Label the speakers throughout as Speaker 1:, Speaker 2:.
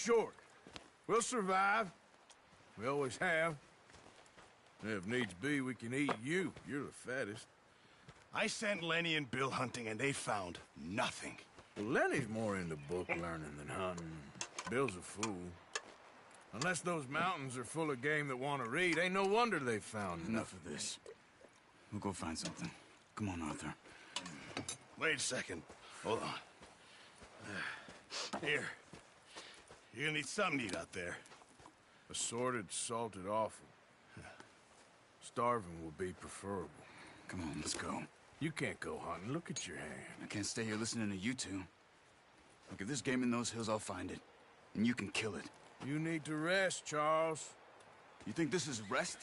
Speaker 1: short. We'll survive. We always have. If needs be, we can eat you. You're the fattest.
Speaker 2: I sent Lenny and Bill hunting, and they found nothing.
Speaker 1: Well, Lenny's more into book learning than hunting. Bill's a fool. Unless those mountains are full of game that want to read, ain't no wonder they found
Speaker 3: Enough of this. We'll go find something. Come on, Arthur.
Speaker 2: Wait a second. Hold on. Here. You're gonna need something to eat out there.
Speaker 1: Assorted, salted offal. Starving will be preferable.
Speaker 3: Come on, let's go.
Speaker 1: You can't go hunting. Look at your hand.
Speaker 3: I can't stay here listening to you two. Look, if there's game in those hills, I'll find it. And you can kill it.
Speaker 1: You need to rest, Charles.
Speaker 3: You think this is rest?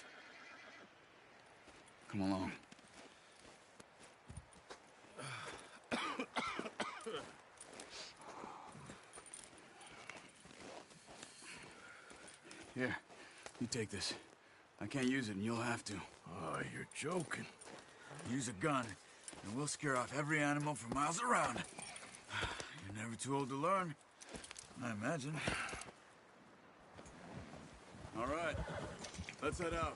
Speaker 3: Come along. Here, you take this. I can't use it, and you'll have to.
Speaker 1: Oh, you're joking.
Speaker 3: Use a gun, and we'll scare off every animal for miles around. You're never too old to learn, I imagine. All right, let's head out.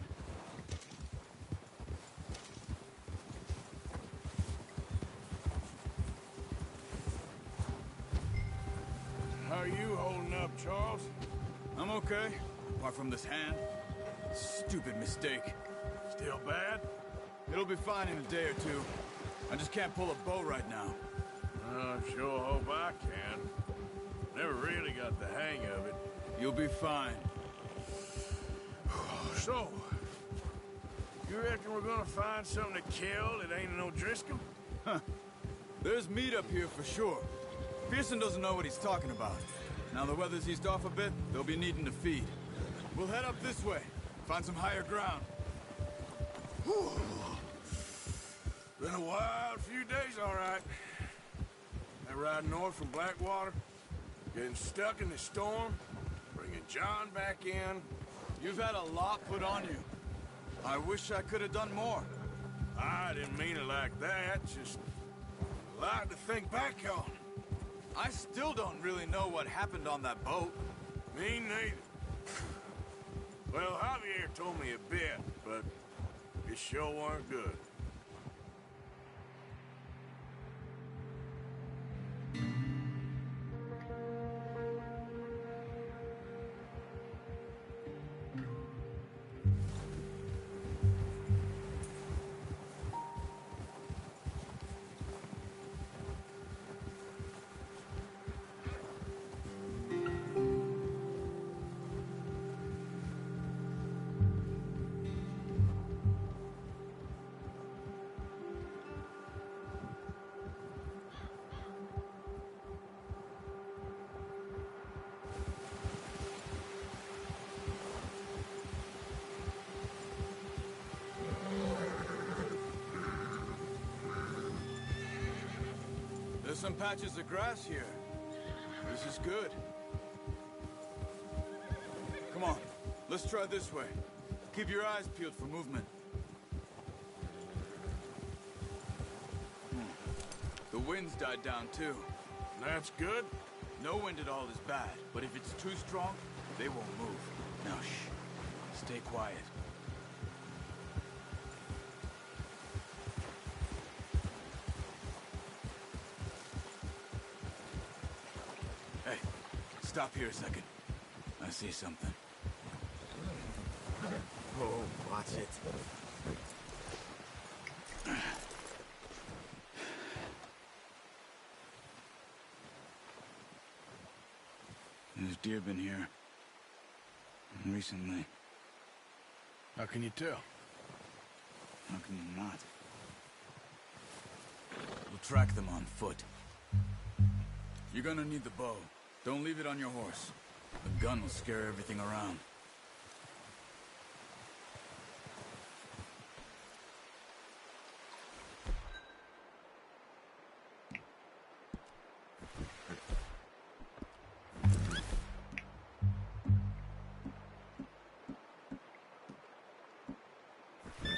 Speaker 1: How are you holding up, Charles?
Speaker 3: I'm okay, apart from this hand. Stupid mistake.
Speaker 1: Still bad?
Speaker 3: It'll be fine in a day or two. I just can't pull a bow right now.
Speaker 1: I sure hope I can. Never really got the hang of it.
Speaker 3: You'll be fine.
Speaker 1: So, you reckon we're gonna find something to kill that ain't no Driscoll?
Speaker 3: Huh. There's meat up here for sure. Pearson doesn't know what he's talking about. Now the weather's eased off a bit, they'll be needing to feed. We'll head up this way, find some higher ground.
Speaker 1: Whew. Been a wild few days, all right. That ride north from Blackwater, getting stuck in the storm, bringing John back in.
Speaker 3: You've had a lot put on you. I wish I could have done more.
Speaker 1: I didn't mean it like that, just a lot to think back on.
Speaker 3: I still don't really know what happened on that boat.
Speaker 1: Me neither. Well, Javier told me a bit, but it sure weren't good.
Speaker 3: There's some patches of grass here. This is good. Come on, let's try this way. Keep your eyes peeled for movement. The wind's died down too.
Speaker 1: That's good.
Speaker 3: No wind at all is bad, but if it's too strong, they won't move. Now shh, stay quiet. Hey, stop here a second. I see something.
Speaker 4: Oh, watch it.
Speaker 3: There's deer been here. Recently.
Speaker 1: How can you tell?
Speaker 3: How can you not? We'll track them on foot. You're gonna need the bow. Don't leave it on your horse. The gun will scare everything around.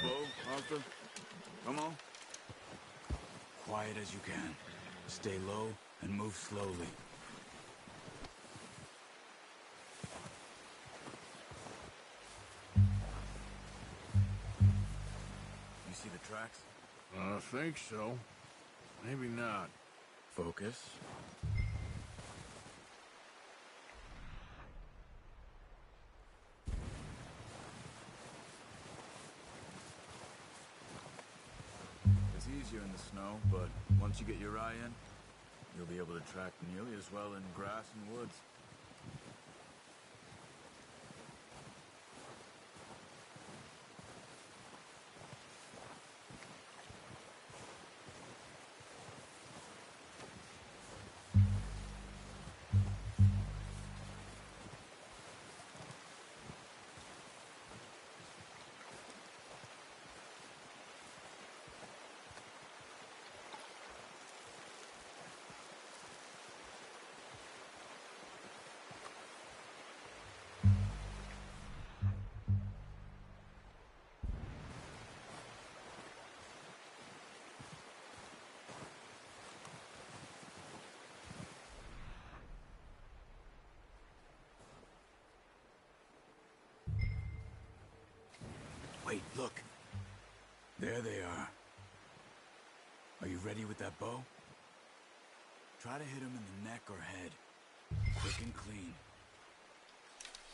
Speaker 3: Bow, Arthur. Come on. Quiet as you can. Stay low and move slowly. tracks?
Speaker 1: I think so. Maybe not.
Speaker 3: Focus. It's easier in the snow, but once you get your eye in, you'll be able to track nearly as well in grass and woods. Wait, look. There they are. Are you ready with that bow? Try to hit him in the neck or head. Quick and clean.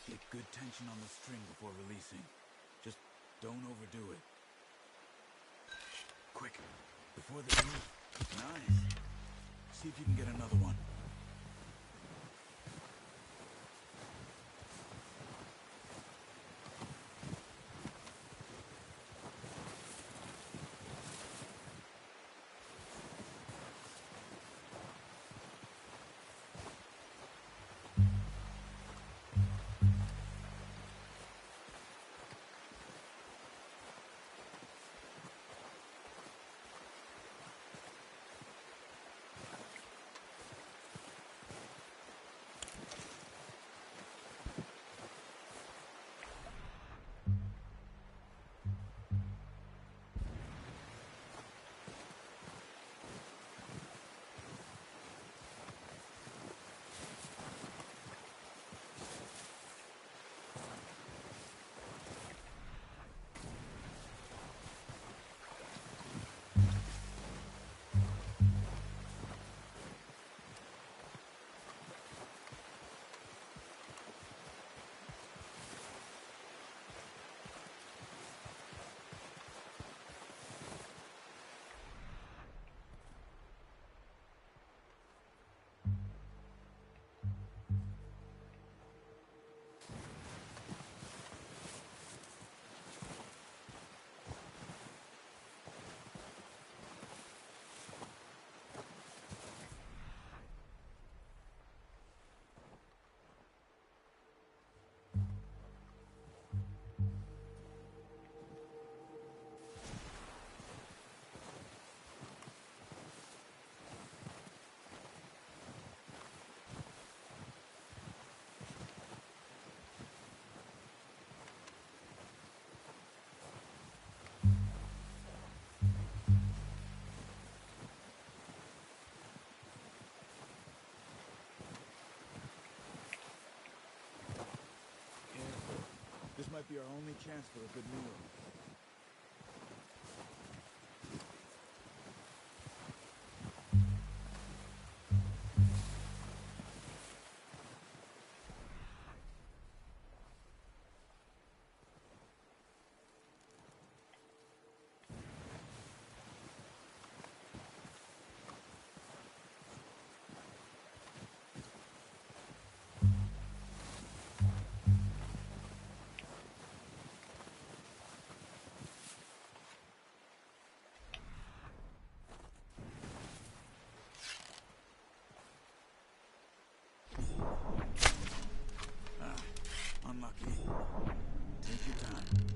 Speaker 3: Get good tension on the string before releasing. Just don't overdo it. Quick, before they move. Nice. See if you can get another one. This might be our only chance for a good meal. Unlucky. Take your time.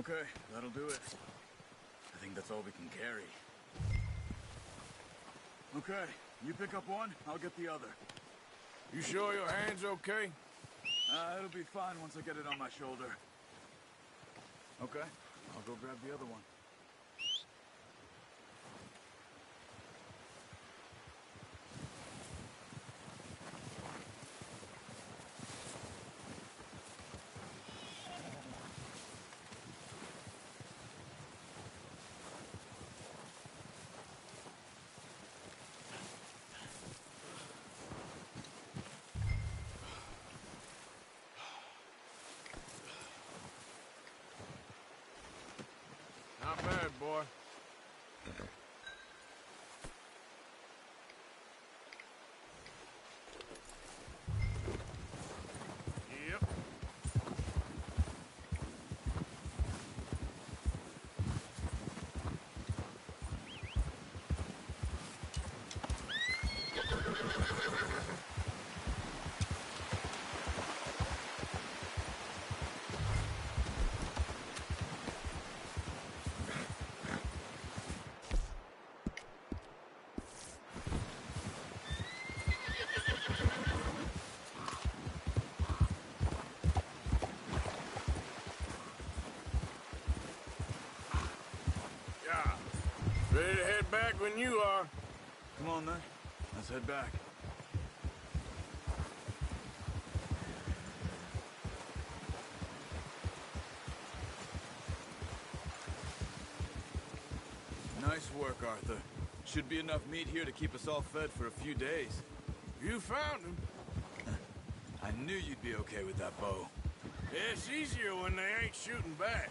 Speaker 3: Okay, that'll do it. I think that's all we can carry. Okay, you pick up one, I'll get the other.
Speaker 1: You sure your hand's okay?
Speaker 3: It'll be fine once I get it on my shoulder. Okay, I'll go grab the other one.
Speaker 1: Not bad, boy. Yep. Ready to head back when you are.
Speaker 3: Come on, then. Let's head back. Nice work, Arthur. Should be enough meat here to keep us all fed for a few days.
Speaker 1: You found him.
Speaker 3: I knew you'd be okay with that bow.
Speaker 1: Yeah, it's easier when they ain't shooting back.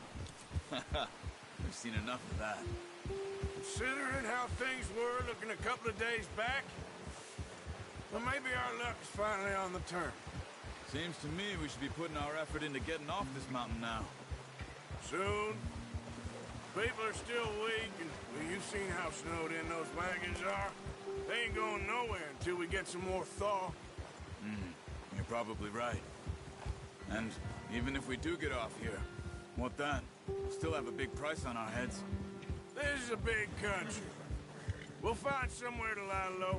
Speaker 3: We've seen enough of that.
Speaker 1: Considering how things were looking a couple of days back, well, maybe our luck is finally on the turn.
Speaker 3: Seems to me we should be putting our effort into getting off this mountain now.
Speaker 1: Soon. People are still weak, and well, you've seen how snowed in those wagons are. They ain't going nowhere until we get some more thaw.
Speaker 3: You're probably right. And even if we do get off here, what then? We'll still have a big price on our heads.
Speaker 1: This is a big country. We'll find somewhere to lie low.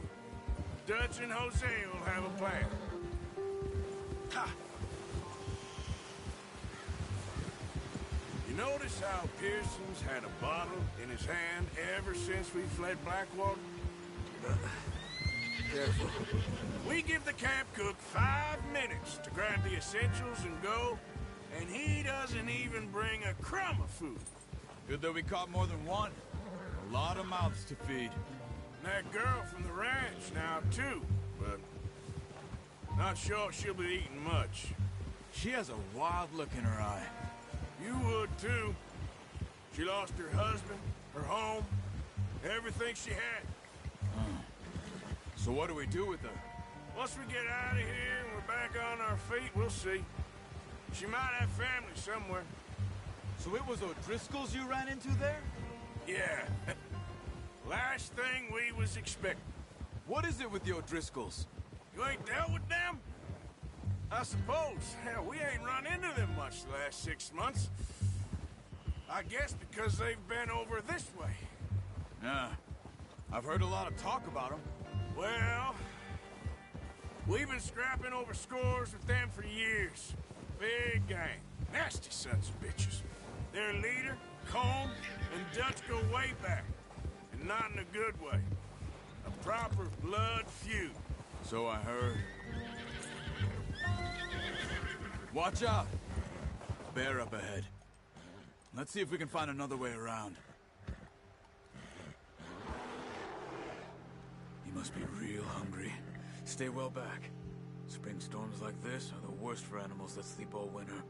Speaker 1: Dutch and Jose will have a plan. Ha! You notice how Pearson's had a bottle in his hand ever since we fled Blackwater?
Speaker 3: Careful.
Speaker 1: We give the camp cook 5 minutes to grab the essentials and go, and he doesn't even bring a crumb of food.
Speaker 3: Good that we caught more than one. A lot of mouths to feed.
Speaker 1: And that girl from the ranch now, too, but not sure she'll be eating much.
Speaker 3: She has a wild look in her eye.
Speaker 1: You would, too. She lost her husband, her home, everything she had.
Speaker 3: So what do we do with her?
Speaker 1: Once we get out of here and we're back on our feet, we'll see. She might have family somewhere.
Speaker 3: So it was O'Driscoll's you ran into there?
Speaker 1: Yeah. Last thing we was expecting.
Speaker 3: What is it with the O'Driscolls?
Speaker 1: You ain't dealt with them? I suppose. Hell, we ain't run into them much the last 6 months. I guess because they've been over this way.
Speaker 3: Yeah. I've heard a lot of talk about them.
Speaker 1: Well, we've been scrapping over scores with them for years. Big gang. Nasty sons of bitches. Their leader, Colm, and Dutch go way back. And not in a good way. A proper blood feud.
Speaker 3: So I heard. Watch out! Bear up ahead. Let's see if we can find another way around. You must be real hungry. Stay well back. Spring storms like this are the worst for animals that sleep all winter.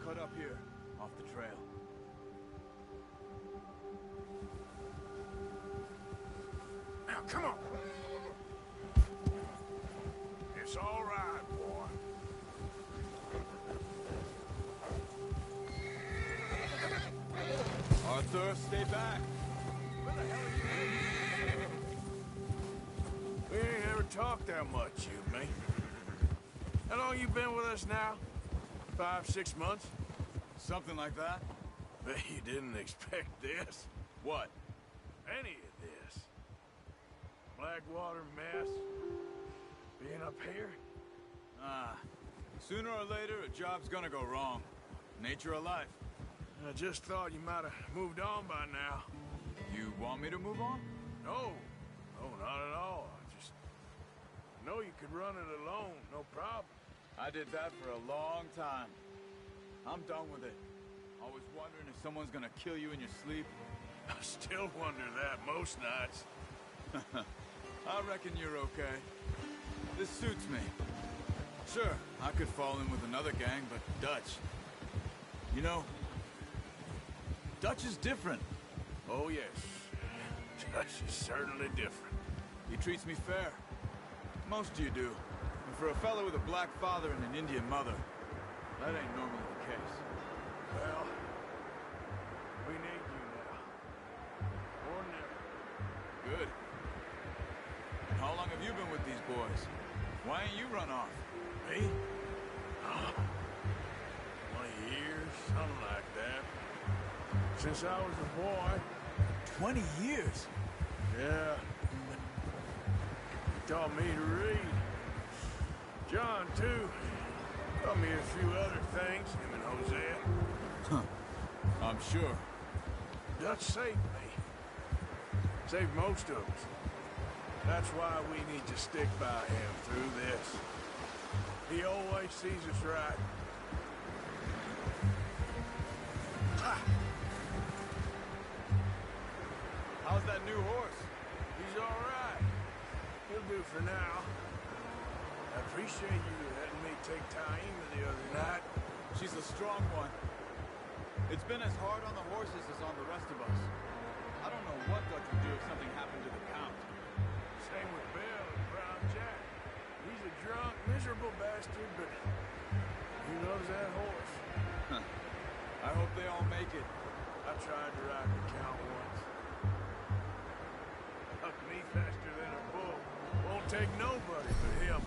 Speaker 3: Cut up here, off the trail.
Speaker 1: Now, come on. It's all right, boy.
Speaker 3: sir. Stay back.
Speaker 1: Where the hell are you? We ain't ever talked that much, you and me. How long you been with us now? 5, 6 months?
Speaker 3: Something like that?
Speaker 1: Bet you didn't expect this.
Speaker 3: What?
Speaker 1: Any of this. Blackwater mess. Being up here.
Speaker 3: Sooner or later, a job's gonna go wrong. Nature of life.
Speaker 1: I just thought you might have moved on by now.
Speaker 3: You want me to move on?
Speaker 1: No. No, not at all. I just know you could run it alone, no problem.
Speaker 3: I did that for a long time. I'm done with it. Always wondering if someone's gonna kill you in your sleep.
Speaker 1: I still wonder that most nights.
Speaker 3: I reckon you're okay. This suits me. Sure, I could fall in with another gang, but Dutch. You know, Dutch is different.
Speaker 1: Oh, yes. Dutch is certainly different.
Speaker 3: He treats me fair. Most of you do. And for a fellow with a black father and an Indian mother, that ain't normally the case.
Speaker 1: Well, we need you now. Or never.
Speaker 3: Good. And how long have you been with these boys? Why ain't you run off?
Speaker 1: Me? 20 years, something like that. Since I was a boy.
Speaker 3: 20 years?
Speaker 1: Yeah. He taught me to read. John, too. Taught me a few other things, him and Hosea.
Speaker 3: Huh. I'm sure.
Speaker 1: Dutch saved me. Saved most of us. That's why we need to stick by him through this. He always sees us right. Ah.
Speaker 3: How's that new horse?
Speaker 1: He's all right. He'll do for now. I appreciate you letting me take Taima the other night.
Speaker 3: She's a strong one. It's been as hard on the horses as on the rest of us. I don't know what Dutch would do if something happened to the Count.
Speaker 1: Same with Bill and Brown Jack. He's a drunk, miserable bastard, but he loves that horse.
Speaker 3: I hope they all make it.
Speaker 1: I tried to ride the Count once. Hucked me faster than a bull. Won't take nobody but him.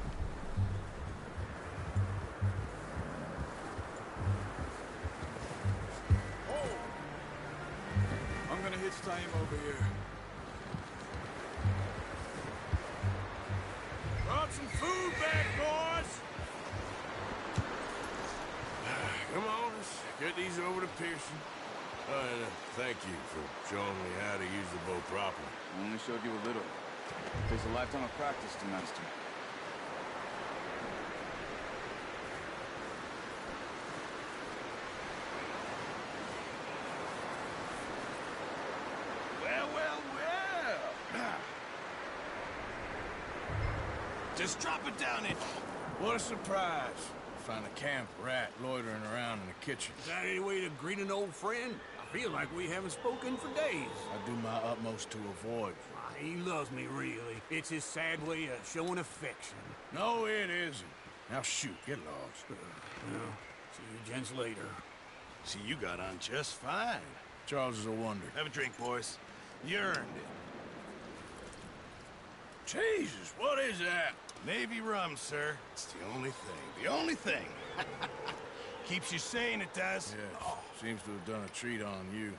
Speaker 1: Oh!
Speaker 3: I'm gonna hitch Taim over here.
Speaker 1: Brought some food back, boys! Come on, let's get these over to Pearson. And thank you for showing me how to use the bow properly.
Speaker 3: I only showed you a little. It takes a lifetime of practice to master.
Speaker 1: Well, well, well! Just drop it down in. What a surprise. Find a camp rat loitering around in the kitchen.
Speaker 4: Is that any way to greet an old friend? I feel like we haven't spoken for days.
Speaker 1: I do my utmost to avoid.
Speaker 4: He loves me, really. It's his sad way of showing affection.
Speaker 1: No, it isn't. Now shoot, get lost.
Speaker 4: Well, see you gents later.
Speaker 1: See, you got on just fine. Charles is a wonder. Have a drink, boys. You earned it. Jesus, what is that? Navy rum, sir. It's the only thing. The only thing. Keeps you sane, it does. Yeah, seems to have done a treat on you.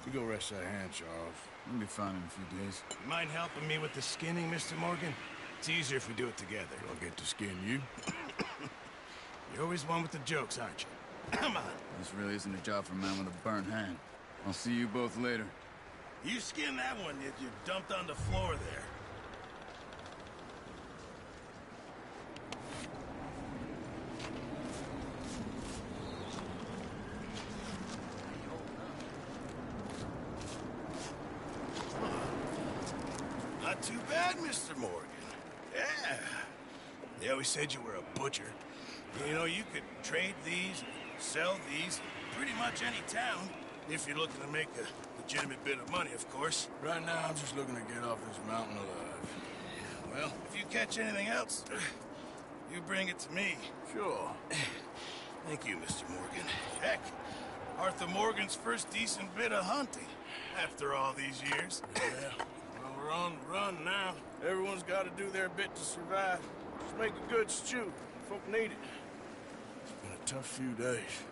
Speaker 1: You go rest that hand, Charles.
Speaker 3: I'll be fine in a few days.
Speaker 5: You mind helping me with the skinning, Mr. Morgan? It's easier if we do it together.
Speaker 1: I'll get to skin you.
Speaker 5: You're always one with the jokes, aren't you? Come on.
Speaker 3: This really isn't a job for a man with a burnt hand. I'll see you both later.
Speaker 5: You skin that one that you dumped on the floor there. Not too bad, Mr. Morgan. Yeah. They always said you were a butcher. You know, you could trade these, sell these, pretty much any town, if you're looking to make a legitimate bit of money, of course.
Speaker 1: Right now, I'm just looking to get off this mountain alive.
Speaker 5: Well, if you catch anything else, you bring it to me.
Speaker 1: Sure.
Speaker 5: Thank you, Mr. Morgan. Heck, Arthur Morgan's first decent bit of hunting. after all these years.
Speaker 1: Yeah, well, we're on the run now. Everyone's got to do their bit to survive. Just make a good stew. Folk need it. It's been a tough few days.